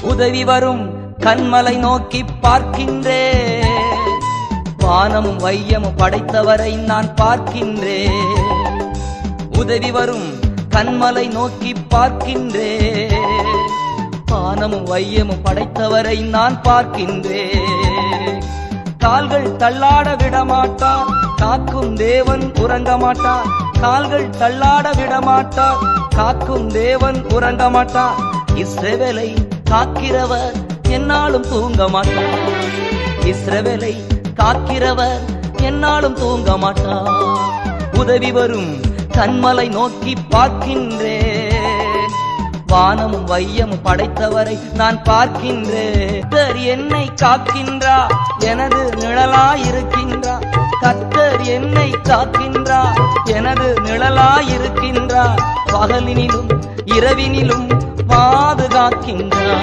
உதவி வரும் கண்மலை நோக்கி பார்க்கின்றேன். வானமும் வையமும் படைத்தவரை நான் பார்க்கின்றேன். உதவி வரும் கண்மலை நோக்கி பார்க்கின்றேன். வானமும் வையமும் படைத்தவரை நான் பார்க்கின்றேன். கால்கள் தள்ளாட விடமாட்டார், காக்கும் தேவன் உறங்க மாட்டார். கால்கள் தள்ளாட விடமாட்டார், காக்கும் தேவன் உறங்க மாட்டார். இஸ்ரவேலை காக்கிறவர் என்னாலும் தூங்க மாட்டார். இஸ்ரவேலை காக்கிறவர் என்னாலும் தூங்க மாட்டார். உதவி வரும் கண்மலை நோக்கி பார்க்கின்றேன். வானமும் வையமும் படைத்தவரை நான் பார்க்கின்றேன். கர்த்தர் என்னை காக்கின்றார், எனது நிழலாயிருக்கின்றார். கர்த்தர் என்னை காக்கின்றார், எனது நிழலாயிருக்கின்றார். பகலினிலும் இரவினிலும் பாதுகாக்கின்றார்.